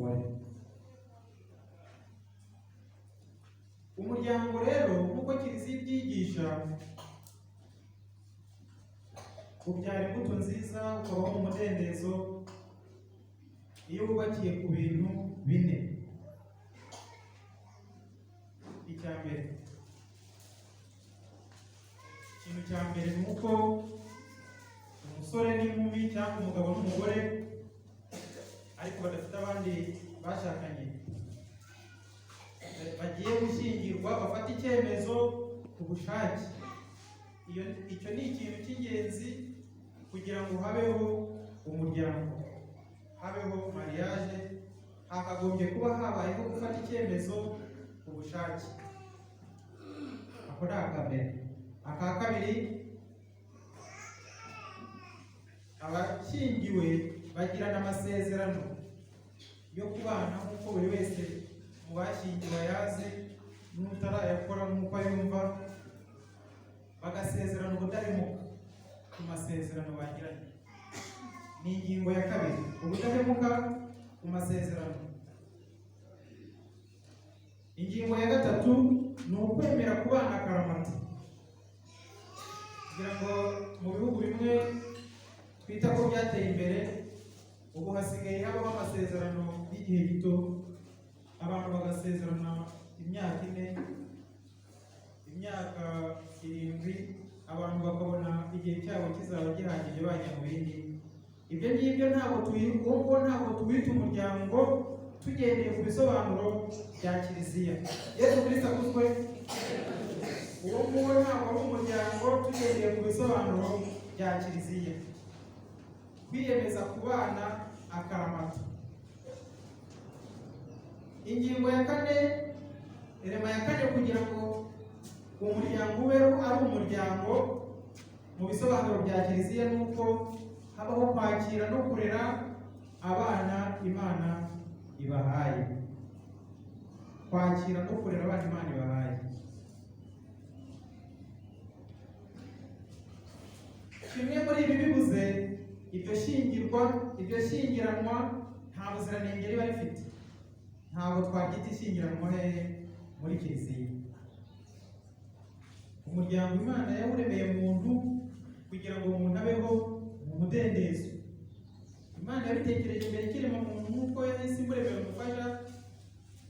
n'umugore. Umuryango rero nk'uko Kiliziya ibyigisha ubyara imbuto nziza, ukabaho mu mudendezo iyo wubakiye ku bintu bine. Icya mbere, ikintu cya mbere ni uko umusore n'inkumi cyangwa umugabo n'umugore ariko badafite abandi bashakanye bagiye gushyingirwa bafata icyemezo ku bushake. Icyo ni ikintu cy'ingenzi kugira ngo habeho umuryango, habeho mariage. Hakagombye kuba habayeho gufata icyemezo ku bushake. Ako ni akambere. Aka kabiri, abashyingiwe bagirana amasezerano yo kubana nk'uko buri wese mu bashyingiwe yaze n'utarayakora nk'uko yumva, bagasezerana ubudahemuka ku masezerano bagiranye. Ni ingingo ya kabiri, ubudahemuka ku masezerano. Ingingo ya gatatu ni ukwemera kubana akaramata. Kugira ngo mu bihugu bimwe twita ko byateye imbere, ubu hasigaye habaho amasezerano y'igihe gito, abantu bagasezerana imyaka 4, imyaka 7, abantu bakabona igihe cyabo kizaba gihagije bajya mu bindi. Ibyo ngibyo ntabwo tuwita umuryango tugendeye ku bisobanuro bya Kiliziya. Yesu Kristo akuzwe. Uwo nguwo ntabwo ari umuryango tugendeye ku bisobanuro bya Kiliziya. Kwiyemeza kubana akaramata. Ingingo ya 4, irema ya 4, kugira ngo umuryango ube ari umuryango mu bisobanuro bya Kiliziya nuko habaho kwakira no kurera abana Imana ibahaye. Kwakira no kurera abana Imana ibahaye. Kimwe muri ibi bibuze, iryo shyingiranwa nta buziranenge riba rifite. Ntabwo twabyita ishyingiranwa muri Kiliziya. Umuryango Imana yawuremeye muntu kugira ngo umuntu abeho mu mudendezo. Imana yabitekereje mbere ikirema muntu nk'uko yahise imuremera umufasha,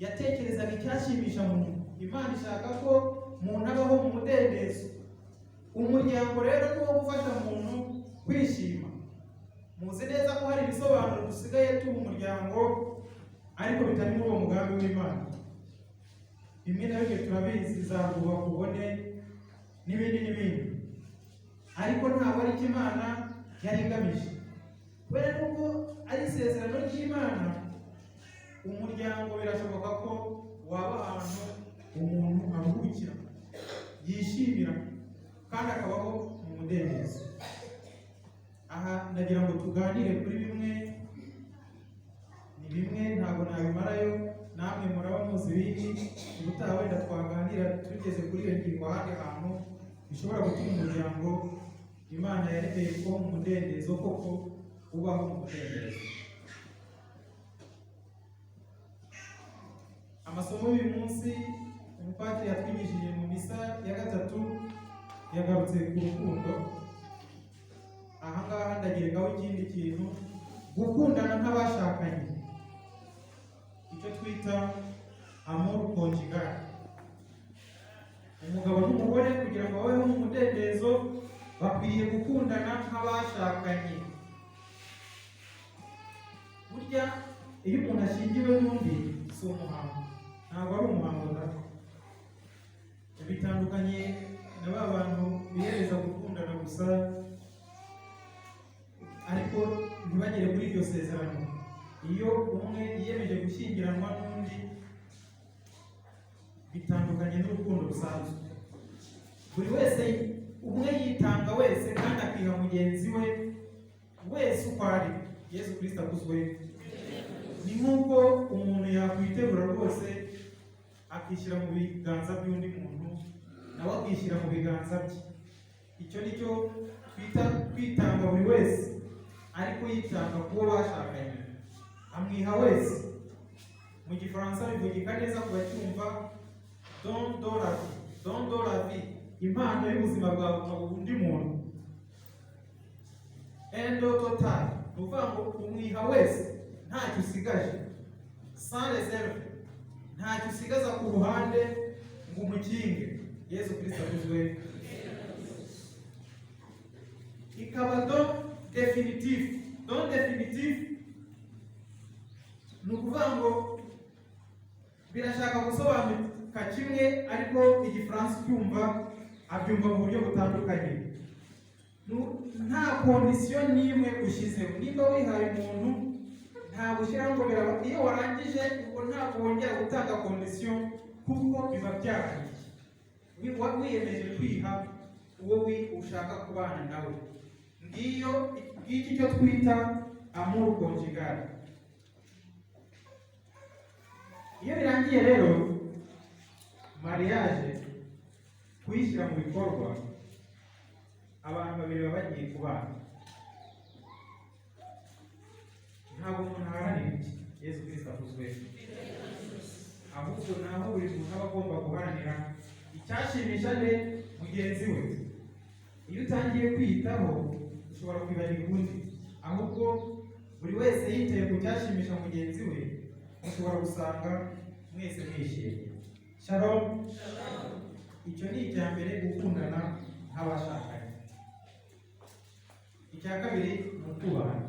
yatekerezaga icyashimisha muntu. Imana ishaka ko umuntu abaho mu mudendezo. Umuryango rero ni uwo gufasha umuntu kwishima. Muzi neza ko hari ibisobanuro dusigaye tuba umuryango ariko bitari muri uwo mugambi w'Imana. Bimwe na bimwe turabizi, zaguba kubone n'ibindi n'ibindi, ariko ntabwo ari Imana yari igamije. Kubera ko ari isezerano ry'Imana, umuryango birashoboka ko waba ahantu umuntu aruhukira, yishimira kandi akabaho mu mudendezo. Aha ndagira ngo tuganire kuri bimwe, ni bimwe ntabwo nabimarayo, namwe muraba muzi ibindi. Ubutaha wenda twaganira tugeze kuri iyo ngingo ahandi hantu bishobora gutuma umuryango Imana yaremeye ko mu mudendezo koko ubaho mu mudendezo. Amasomo y'uyu munsi umupadiri yatwigishije mu misa ya 3 yagarutse ku rukundo. Aha ngaha ndagerekaho ikindi kintu, gukundana nk'abashakanye, icyo twita amour conjugal. Umugabo n'umugore kugira ngo babeho mu mudendezo bakwiye gukundana nk'abashakanye. Burya iyo umuntu ashyingiwe n'undi si umuhango, ntabwo ari umuhango gato. Bitandukanye na ba bantu bihereza gukundana gusa ariko ntibagere kuri iryo sezerano. Iyo umwe yiyemeje gushyingiranwa n'undi, bitandukanye n'urukundo rusanzwe. Buri wese umwe yitanga wese kandi akiha mugenzi we wese uko ari. Yesu Kristo akuzwe. Ni nk'uko umuntu yakwiterura rwose akishyira mu biganza by'undi muntu, nawe akishyira mu biganza bye. Icyo ni cyo twita kwitanga, buri wese ariko yitanga kuwo bashakanye, amwiha wese mu gifaransa bivugika neza ku bacyumva don de la vie, impano y'ubuzima bwawe ukaba undi muntu. Endo total, ni ukuvuga ngo umwiha wese ntacyo usigaje, sans reserve, ntacyo usigaza ku ruhande ngo umukinge. Yesu Kristo akuzwe. Ikaba don definitif ni ukuvuga ngo birashaka gusobanuka kimwe, ariko igifaransa ucyumva abyumva mu buryo butandukanye. Nta kondisiyo n'imwe ushyizeho. Niba wihaye umuntu ntabwo ushyiraho ngo biraba, iyo warangije ubwo ntabwo wongera gutanga kondisiyo kuko biba byarangiye. Wiyemeje kwiha uwo ushaka kubana nawe. Ngiki cyo twita amour conjugal. Iyo birangiye rero mariage, kuyishyira mu bikorwa, abantu babiri baba bagiye kubana. Ntabwo umuntu aharanira iki. Yesu Kristo akuzwe. Ahubwo naho buri muntu aba agomba guharanira icyashimisha mugenzi we. Iyo utangiye kwiyitaho ushobora kwibagirwa undi, ahubwo buri wese yitaye ku cyashimisha mugenzi we, ushobora gusanga mwese mwishimye. Shalom. Icyo ni icya mbere, gukundana nk'abashakanye. Icya kabiri ni ukubahana.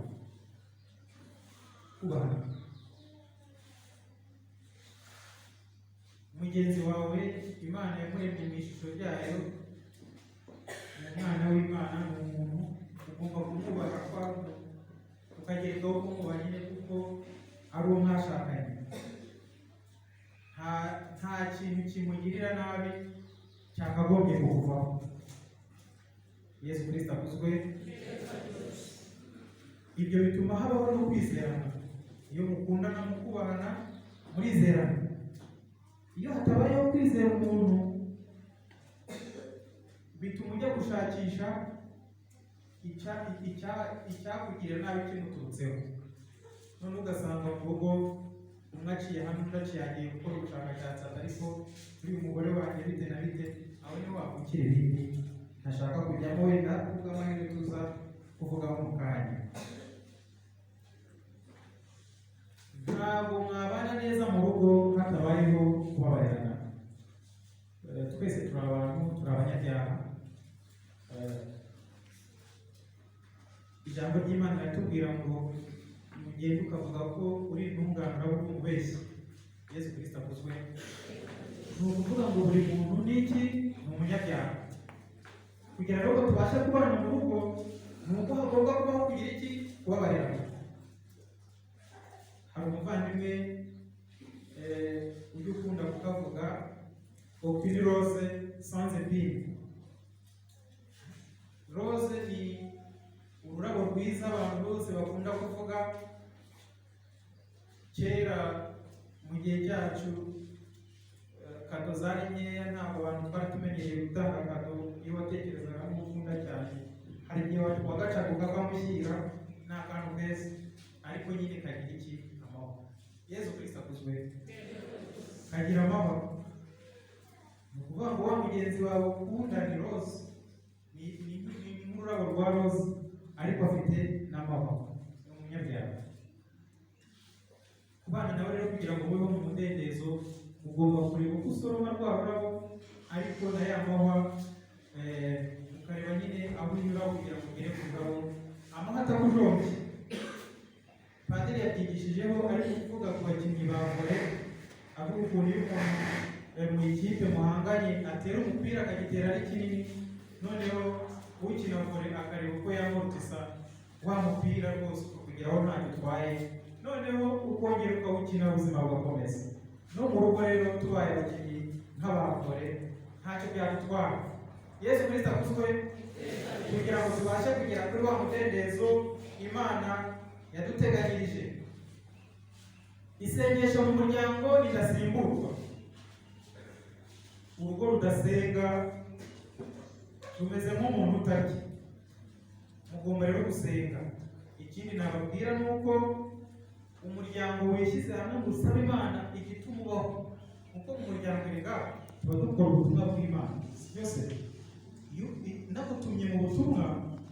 Mugenzi wawe Imana yamuremye mu ishusho ryayo, umwana w'Imana ni umuntu, ugomba kumwubaha kwawe, ukagerekaho kumwubaha nyine kuko ari uwo mwashakanye. Nta kintu kimugirira nabi cyakagombye kukuvaho. Yesu Kristo akuzwe. Ibyo bituma habaho no kwizerana. Iyo mukundana mukubahana, murizerana. Iyo hatabayeho kwizera umuntu, bituma ujya gushakisha icyakugirira nabi kimuturutseho. None ugasanga mu rugo umwe aciye hamwe, undi aciye agiye gukora ubushakashatsi, ariko uri umugore wanjye bite na bite, aho niho wakukira ibindi ntashaka kujyamo, wenda kuvuga amahirwe tuza kuvugaho mu kanya. Ntabwo mwabana neza mu rugo hatabayeho kubabarirana. Twese turi abantu, turi abanyabyaha. Ijambo ry'Imana riratubwira ngo mugende ukavuga ko uri intungane uri umubeshyi. Yesu Kristo akuzwe. Ni ukuvuga ngo buri muntu n'iki ni umunyabyaha. Kugira ngo tubashe kubana mu rugo, ni uko hagomba kubaho kugira iki? Kubabarirana. Hari umuvandimwe ujya ukunda kukavuga, aucune rose sans épine. Rose ni ururabo rwiza abantu bose bakunda kuvuga. Kera mu gihe cyacu kado zari nkeya, ntabwo abantu twari tumenyereye gutanga kado. Iyo watekerezaga nk'ukunda cyane, hari igihe wagacaga ukamushyira, ni akantu keza, ariko nyine kagira iki? Amahoro. Yesu Kristo akuzwe. Kagira amahoro. Ni ukuvuga ngo wa mugenzi wawe ukunda ni rose, ni nk'ururabo rwa rose, ariko afite n'amahoro. Ni umunyabyaha. Kubana nawe rero kugira ngo ubeho mu mudendezo, ugomba kureba uko usoroma rwa rurabo, ariko na ya mahwa ukareba nyine aho unyura kugira ngo ugere ku rurabo, amahwa atakujombye. Padiri yabyigishijeho ari kuvuga ku bakinnyi ba vole, avuga ukuntu iyo umuntu mu ikipe muhanganye atera umupira akagitera ari kinini, noneho ukina vole akareba uko yamortisa wa mupira rwose kugeraho ntacyo utwaye, noneho ukongera ukawukina ubuzima bugakomeza. No mu rugo rero tubaye abakinnyi nk'abavole ntacyo byadutwara. Yesu Kristo akuzwe. Kugira ngo tubashe kugera kuri wa mudendezo Imana yaduteganyirije. Isengesho mu muryango ridasimburwa. Urugo rudasenga rumeze nk'umuntu utarya. Mugomba rero gusenga. Ikindi nababwira ni uko umuryango wishyize hamwe ngo usabe Imana igituma ubaho, kuko mu muryango rega tuba dukora ubutumwa bw'Imana. Byose iyo nagutumye mu butumwa